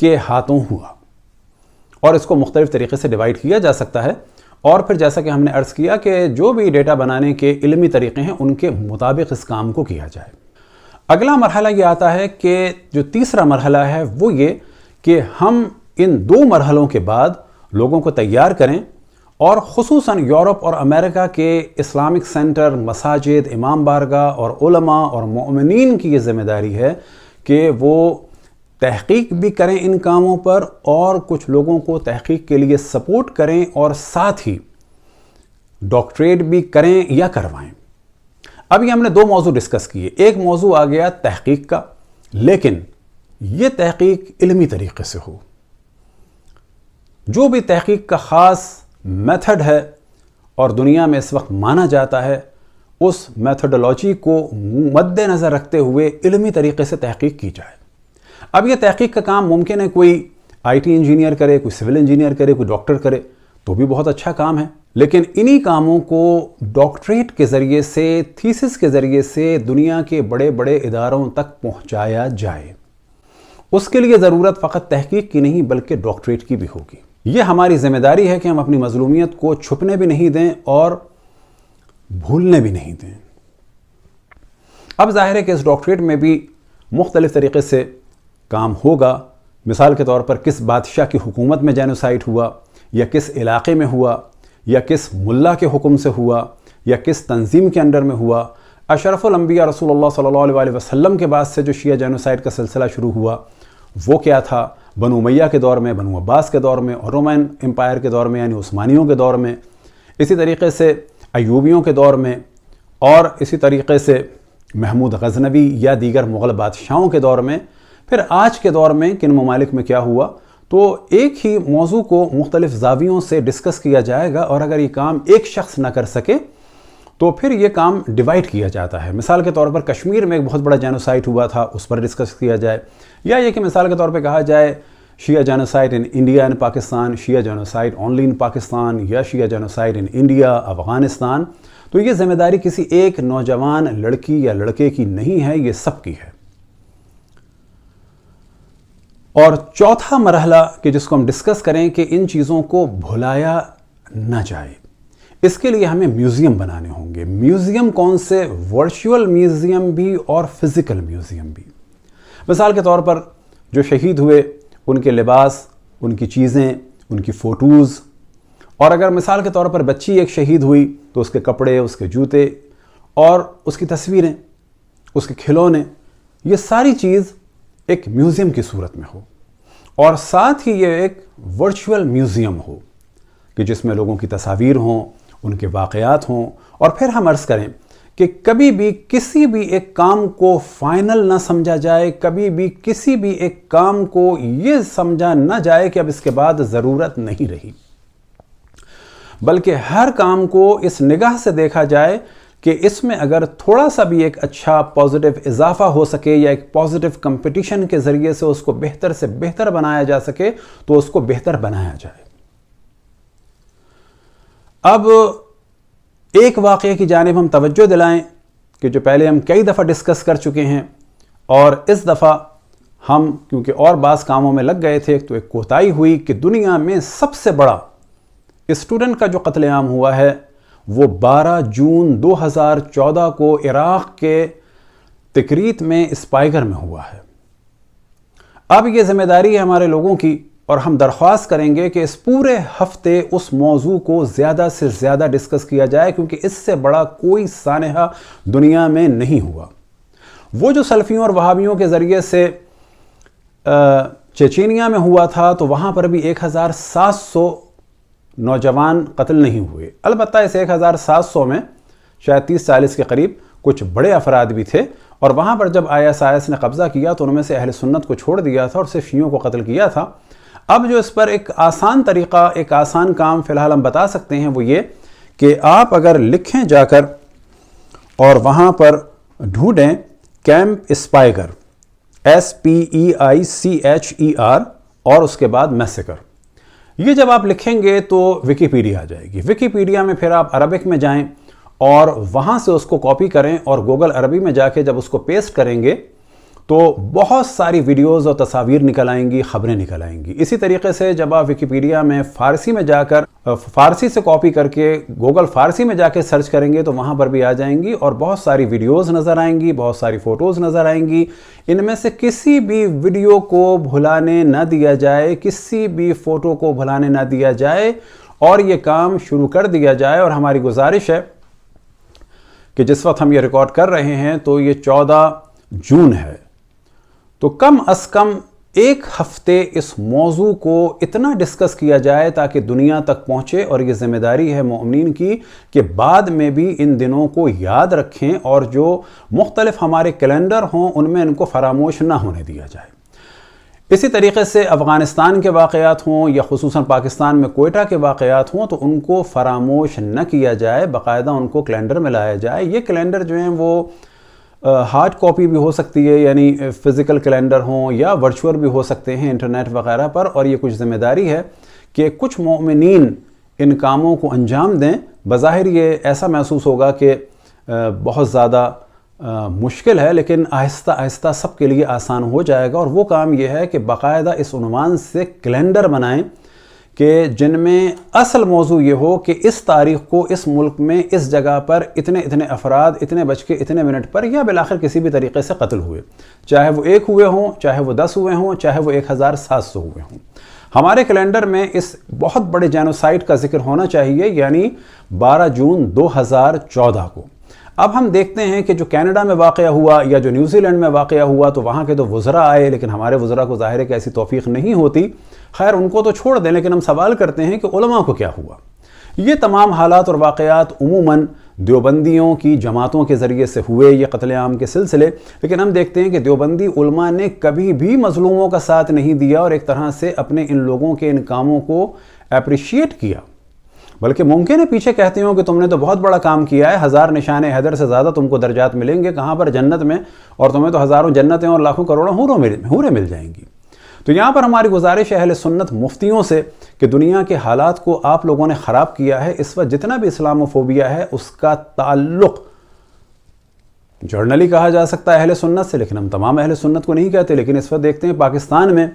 کے ہاتھوں ہوا، اور اس کو مختلف طریقے سے ڈیوائیڈ کیا جا سکتا ہے، اور پھر جیسا کہ ہم نے عرض کیا کہ جو بھی ڈیٹا بنانے کے علمی طریقے ہیں ان کے مطابق اس کام کو کیا جائے۔ اگلا مرحلہ یہ آتا ہے کہ جو تیسرا مرحلہ ہے وہ یہ کہ ہم ان 2 مرحلوں کے بعد لوگوں کو تیار کریں، اور خصوصاً یورپ اور امریکہ کے اسلامک سینٹر، مساجد، امام بارگاہ اور علماء اور مومنین کی یہ ذمہ داری ہے کہ وہ تحقیق بھی کریں ان کاموں پر، اور کچھ لوگوں کو تحقیق کے لیے سپورٹ کریں، اور ساتھ ہی ڈاکٹریٹ بھی کریں یا کروائیں۔ ابھی ہم نے 2 موضوع ڈسکس کیے، ایک موضوع آ گیا تحقیق کا، لیکن یہ تحقیق علمی طریقے سے ہو۔ جو بھی تحقیق کا خاص میتھڈ ہے اور دنیا میں اس وقت مانا جاتا ہے، اس میتھڈولوجی کو مد نظر رکھتے ہوئے علمی طریقے سے تحقیق کی جائے۔ اب یہ تحقیق کا کام ممکن ہے کوئی آئی ٹی انجینئر کرے، کوئی سول انجینئر کرے، کوئی ڈاکٹر کرے، تو بھی بہت اچھا کام ہے، لیکن انہی کاموں کو ڈاکٹریٹ کے ذریعے سے، تھیسس کے ذریعے سے دنیا کے بڑے بڑے اداروں تک پہنچایا جائے۔ اس کے لیے ضرورت فقط تحقیق کی نہیں بلکہ ڈاکٹریٹ کی بھی ہوگی۔ یہ ہماری ذمہ داری ہے کہ ہم اپنی مظلومیت کو چھپنے بھی نہیں دیں اور بھولنے بھی نہیں دیں۔ اب ظاہر ہے کہ اس ڈاکٹریٹ میں بھی مختلف طریقے سے کام ہوگا۔ مثال کے طور پر کس بادشاہ کی حکومت میں جینوسائیڈ ہوا، یا کس علاقے میں ہوا، یا کس ملا کے حکم سے ہوا، یا کس تنظیم کے انڈر میں ہوا۔ اشرف الانبیاء رسول اللہ صلی اللہ علیہ وسلم کے بعد سے جو شیعہ جینوسائیڈ کا سلسلہ شروع ہوا وہ کیا تھا؟ بنو امیہ کے دور میں، بنو عباس کے دور میں، اور رومن امپائر کے دور میں یعنی عثمانیوں کے دور میں، اسی طریقے سے ایوبیوں کے دور میں، اور اسی طریقے سے محمود غزنوی یا دیگر مغل بادشاہوں کے دور میں، پھر آج کے دور میں کن ممالک میں کیا ہوا۔ تو ایک ہی موضوع کو مختلف زاویوں سے ڈسکس کیا جائے گا، اور اگر یہ کام ایک شخص نہ کر سکے تو پھر یہ کام ڈیوائیڈ کیا جاتا ہے۔ مثال کے طور پر کشمیر میں ایک بہت بڑا جینوسائیڈ ہوا تھا، اس پر ڈسکس کیا جائے، یا یہ کہ مثال کے طور پہ کہا جائے Shia genocide in India and Pakistan, Shia genocide only in Pakistan, یا Shia genocide in India Afghanistan. تو یہ ذمہ داری کسی ایک نوجوان لڑکی یا لڑکے کی نہیں ہے، یہ سب کی ہے۔ اور چوتھا مرحلہ کہ جس کو ہم ڈسکس کریں کہ ان چیزوں کو بھلایا نہ جائے، اس کے لیے ہمیں میوزیم بنانے ہوں گے۔ میوزیم کون سے؟ ورچوئل میوزیم بھی اور فزیکل میوزیم بھی۔ مثال کے طور پر جو شہید ہوئے ان کے لباس، ان کی چیزیں، ان کی فوٹوز، اور اگر مثال کے طور پر بچی ایک شہید ہوئی تو اس کے کپڑے، اس کے جوتے اور اس کی تصویریں، اس کے کھلونے، یہ ساری چیز ایک میوزیم کی صورت میں ہو، اور ساتھ ہی یہ ایک ورچوئل میوزیم ہو کہ جس میں لوگوں کی تصاویر ہوں، ان کے واقعات ہوں، اور پھر ہم عرض کریں کہ کبھی بھی کسی بھی ایک کام کو فائنل نہ سمجھا جائے، کبھی بھی کسی بھی ایک کام کو یہ سمجھا نہ جائے کہ اب اس کے بعد ضرورت نہیں رہی، بلکہ ہر کام کو اس نگاہ سے دیکھا جائے کہ اس میں اگر تھوڑا سا بھی ایک اچھا پازیٹو اضافہ ہو سکے، یا ایک پازیٹو کمپٹیشن کے ذریعے سے اس کو بہتر سے بہتر بنایا جا سکے تو اس کو بہتر بنایا جائے۔ اب ایک واقعے کی جانب ہم توجہ دلائیں کہ جو پہلے ہم کئی دفعہ ڈسکس کر چکے ہیں، اور اس دفعہ ہم کیونکہ اور بعض کاموں میں لگ گئے تھے تو ایک کوتاہی ہوئی کہ دنیا میں سب سے بڑا اسٹوڈنٹ کا جو قتل عام ہوا ہے وہ 12 جون 2014 کو عراق کے تکریت میں اسپائگر میں ہوا ہے۔ اب یہ ذمہ داری ہے ہمارے لوگوں کی، اور ہم درخواست کریں گے کہ اس پورے ہفتے اس موضوع کو زیادہ سے زیادہ ڈسکس کیا جائے، کیونکہ اس سے بڑا کوئی سانحہ دنیا میں نہیں ہوا۔ وہ جو سلفیوں اور وہابیوں کے ذریعے سے چیچینیا میں ہوا تھا تو وہاں پر بھی 1700 نوجوان قتل نہیں ہوئے، البتہ اس 1700 میں شاید 30-40 کے قریب کچھ بڑے افراد بھی تھے، اور وہاں پر جب ISIS نے قبضہ کیا تو ان میں سے اہل سنت کو چھوڑ دیا تھا اور صرف شیعوں کو قتل کیا تھا۔ اب جو اس پر ایک آسان طریقہ، ایک آسان کام فی الحال ہم بتا سکتے ہیں وہ یہ کہ آپ اگر لکھیں جا کر اور وہاں پر ڈھونڈیں کیمپ اسپائگر SPEICHER اور اس کے بعد میسیکر، یہ جب آپ لکھیں گے تو ویکیپیڈیا آ جائے گی۔ ویکیپیڈیا میں پھر آپ عربک میں جائیں اور وہاں سے اس کو کاپی کریں، اور گوگل عربی میں جا کے جب اس کو پیسٹ کریں گے تو بہت ساری ویڈیوز اور تصاویر نکل آئیں گی، خبریں نکل آئیں گی۔ اسی طریقے سے جب آپ ویکیپیڈیا میں فارسی میں جا کر فارسی سے کاپی کر کے گوگل فارسی میں جا کے سرچ کریں گے تو وہاں پر بھی آ جائیں گی، اور بہت ساری ویڈیوز نظر آئیں گی، بہت ساری فوٹوز نظر آئیں گی۔ ان میں سے کسی بھی ویڈیو کو بھلانے نہ دیا جائے، کسی بھی فوٹو کو بھلانے نہ دیا جائے، اور یہ کام شروع کر دیا جائے۔ اور ہماری گزارش ہے کہ جس وقت ہم یہ ریکارڈ کر رہے ہیں تو یہ 14 جون ہے، تو کم از کم ایک ہفتے اس موضوع کو اتنا ڈسکس کیا جائے تاکہ دنیا تک پہنچے، اور یہ ذمہ داری ہے مومنین کی کہ بعد میں بھی ان دنوں کو یاد رکھیں، اور جو مختلف ہمارے کیلنڈر ہوں ان میں ان کو فراموش نہ ہونے دیا جائے۔ اسی طریقے سے افغانستان کے واقعات ہوں یا خصوصاً پاکستان میں کوئٹہ کے واقعات ہوں تو ان کو فراموش نہ کیا جائے، باقاعدہ ان کو کیلنڈر میں لایا جائے۔ یہ کیلنڈر جو ہیں وہ ہارڈ کاپی بھی ہو سکتی ہے، یعنی فزیکل کیلنڈر ہوں، یا ورچوئل بھی ہو سکتے ہیں انٹرنیٹ وغیرہ پر، اور یہ کچھ ذمہ داری ہے کہ کچھ مومنین ان کاموں کو انجام دیں۔ بظاہر یہ ایسا محسوس ہوگا کہ بہت زیادہ مشکل ہے، لیکن آہستہ آہستہ سب کے لیے آسان ہو جائے گا، اور وہ کام یہ ہے کہ باقاعدہ اس عنوان سے کیلنڈر بنائیں کہ جن میں اصل موضوع یہ ہو کہ اس تاریخ کو اس ملک میں اس جگہ پر اتنے افراد اتنے بج کے اتنے منٹ پر یا بالآخر کسی بھی طریقے سے قتل ہوئے، چاہے وہ 1 ہوئے ہوں، چاہے وہ 10 ہوئے ہوں، چاہے وہ 1700 ہوئے ہوں۔ ہمارے کیلنڈر میں اس بہت بڑے جینوسائیڈ کا ذکر ہونا چاہیے، یعنی 12 جون 2014 کو۔ اب ہم دیکھتے ہیں کہ جو کینیڈا میں واقعہ ہوا یا جو نیوزی لینڈ میں واقعہ ہوا تو وہاں کے تو وزراء آئے، لیکن ہمارے وزراء کو ظاہر ہے کہ ایسی توفیق نہیں ہوتی۔ خیر ان کو تو چھوڑ دیں، لیکن ہم سوال کرتے ہیں کہ علماء کو کیا ہوا؟ یہ تمام حالات اور واقعات عموماً دیوبندیوں کی جماعتوں کے ذریعے سے ہوئے، یہ قتل عام کے سلسلے، لیکن ہم دیکھتے ہیں کہ دیوبندی علماء نے کبھی بھی مظلوموں کا ساتھ نہیں دیا، اور ایک طرح سے اپنے ان لوگوں کے ان کاموں کو اپریشیٹ کیا، بلکہ ممکن ہے پیچھے کہتے ہوں کہ تم نے تو بہت بڑا کام کیا ہے، 1000 نشان حیدر سے زیادہ تم کو درجات ملیں گے، کہاں پر؟ جنت میں، اور تمہیں تو ہزاروں جنتیں اور لاکھوں کروڑوں حوریں مل جائیں گی۔ تو یہاں پر ہماری گزارش ہے اہل سنت مفتیوں سے کہ دنیا کے حالات کو آپ لوگوں نے خراب کیا ہے۔ اس وقت جتنا بھی اسلاموفوبیا ہے اس کا تعلق جرنلی کہا جا سکتا ہے اہل سنت سے، لیکن ہم تمام اہل سنت کو نہیں کہتے۔ لیکن اس وقت دیکھتے ہیں پاکستان میں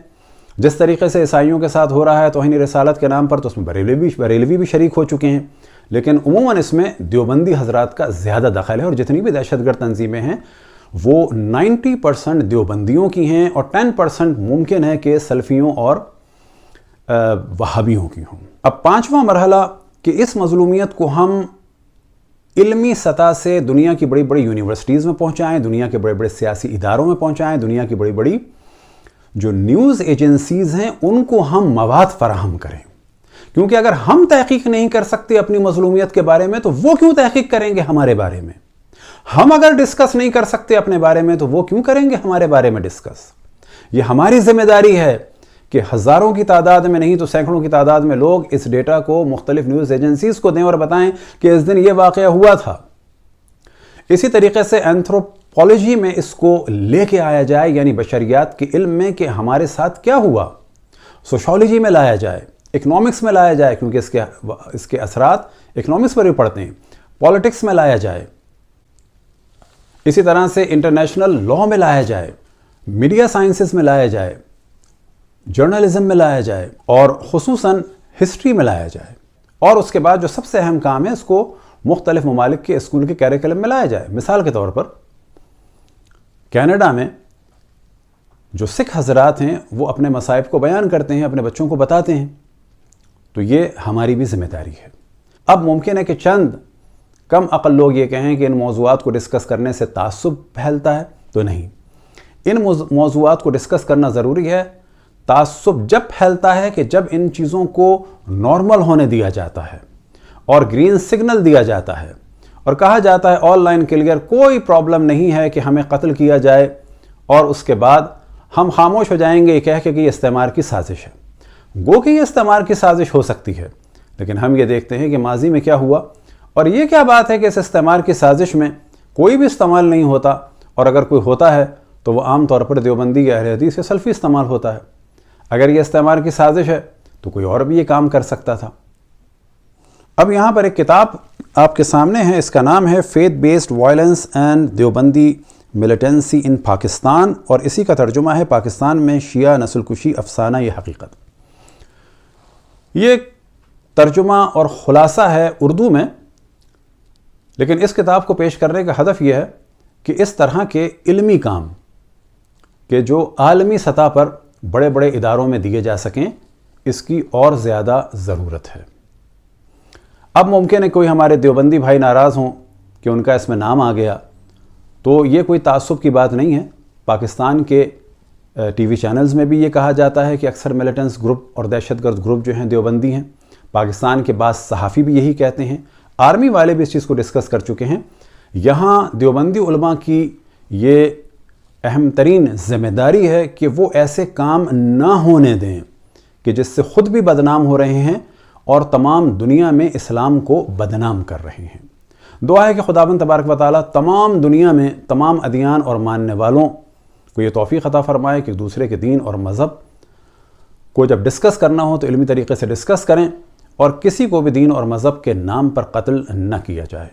جس طریقے سے عیسائیوں کے ساتھ ہو رہا ہے توہین رسالت کے نام پر، تو اس میں بریلوی بھی شریک ہو چکے ہیں، لیکن عموماً اس میں دیوبندی حضرات کا زیادہ دخل ہے، اور جتنی بھی دہشت گرد تنظیمیں ہیں وہ 90% دیوبندیوں کی ہیں، اور 10% ممکن ہے کہ سلفیوں اور وہابیوں کی ہوں۔ اب 5واں مرحلہ کہ اس مظلومیت کو ہم علمی سطح سے دنیا کی بڑی بڑی یونیورسٹیز میں پہنچائیں، دنیا کے بڑے بڑے سیاسی اداروں میں پہنچائیں، دنیا کی بڑی بڑی جو نیوز ایجنسیز ہیں ان کو ہم مواد فراہم کریں، کیونکہ اگر ہم تحقیق نہیں کر سکتے اپنی مظلومیت کے بارے میں تو وہ کیوں تحقیق کریں گے ہمارے بارے میں؟ ہم اگر ڈسکس نہیں کر سکتے اپنے بارے میں تو وہ کیوں کریں گے ہمارے بارے میں ڈسکس؟ یہ ہماری ذمہ داری ہے کہ ہزاروں کی تعداد میں نہیں تو سینکڑوں کی تعداد میں لوگ اس ڈیٹا کو مختلف نیوز ایجنسیز کو دیں اور بتائیں کہ اس دن یہ واقعہ ہوا تھا۔ اسی طریقے سے اینتھروپولوجی میں اس کو لے کے آیا جائے، یعنی بشریات کے علم میں کہ ہمارے ساتھ کیا ہوا، سوشالوجی میں لایا جائے، اکنامکس میں لایا جائے، کیونکہ اس کے اثرات اکنامکس پر بھی پڑتے ہیں، پالیٹکس میں لایا جائے، اسی طرح سے انٹرنیشنل لا میں لایا جائے، میڈیا سائنسز میں لایا جائے، جرنلزم میں لایا جائے، اور خصوصاً ہسٹری میں لایا جائے، اور اس کے بعد جو سب سے اہم کام ہے اس کو مختلف ممالک کے اسکول کے کیریکولم میں لایا جائے۔ مثال کے طور پر کینیڈا میں جو سکھ حضرات ہیں وہ اپنے مصائب کو بیان کرتے ہیں، اپنے بچوں کو بتاتے ہیں، تو یہ ہماری بھی ذمہ داری ہے۔ اب ممکن ہے کہ چند کم عقل لوگ یہ کہیں کہ ان موضوعات کو ڈسکس کرنے سے تعصب پھیلتا ہے، تو نہیں، ان موضوعات کو ڈسکس کرنا ضروری ہے۔ تعصب جب پھیلتا ہے کہ جب ان چیزوں کو نارمل ہونے دیا جاتا ہے اور گرین سگنل دیا جاتا ہے اور کہا جاتا ہے آن لائن کلیئر، کوئی پرابلم نہیں ہے کہ ہمیں قتل کیا جائے، اور اس کے بعد ہم خاموش ہو جائیں گے یہ کہہ کے کہ یہ استعمار کی سازش ہے۔ گو کہ یہ استعمار کی سازش ہو سکتی ہے، لیکن ہم یہ دیکھتے ہیں کہ ماضی میں کیا ہوا، اور یہ کیا بات ہے کہ اس استعمار کی سازش میں کوئی بھی استعمال نہیں ہوتا، اور اگر کوئی ہوتا ہے تو وہ عام طور پر دیوبندی یا اہل حدیث یا سلفی استعمال ہوتا ہے۔ اگر یہ استعمار کی سازش ہے تو کوئی اور بھی یہ کام کر سکتا تھا۔ اب یہاں پر ایک کتاب آپ کے سامنے ہے، اس کا نام ہے faith based violence and Deobandi militancy in Pakistan, اور اسی کا ترجمہ ہے پاکستان میں شیعہ نسل کشی افسانہ یہ حقیقت۔ یہ ترجمہ اور خلاصہ ہے اردو میں، لیکن اس کتاب کو پیش کرنے کا ہدف یہ ہے کہ اس طرح کے علمی کام کہ جو عالمی سطح پر بڑے بڑے اداروں میں دیے جا سکیں، اس کی اور زیادہ ضرورت ہے۔ اب ممکن ہے کوئی ہمارے دیوبندی بھائی ناراض ہوں کہ ان کا اس میں نام آ گیا، تو یہ کوئی تعصب کی بات نہیں ہے۔ پاکستان کے ٹی وی چینلز میں بھی یہ کہا جاتا ہے کہ اکثر ملیٹنٹس گروپ اور دہشت گرد گروپ جو ہیں دیوبندی ہیں۔ پاکستان کے بعض صحافی بھی یہی کہتے ہیں، آرمی والے بھی اس چیز کو ڈسکس کر چکے ہیں۔ یہاں دیوبندی علماء کی یہ اہم ترین ذمہ داری ہے کہ وہ ایسے کام نہ ہونے دیں کہ جس سے خود بھی بدنام ہو رہے ہیں اور تمام دنیا میں اسلام کو بدنام کر رہے ہیں۔ دعا ہے کہ خداوند تبارک و تعالیٰ تمام دنیا میں تمام ادیان اور ماننے والوں کو یہ توفیق عطا فرمائے کہ دوسرے کے دین اور مذہب کو جب ڈسکس کرنا ہو تو علمی طریقے سے ڈسکس کریں، اور کسی کو بھی دین اور مذہب کے نام پر قتل نہ کیا جائے۔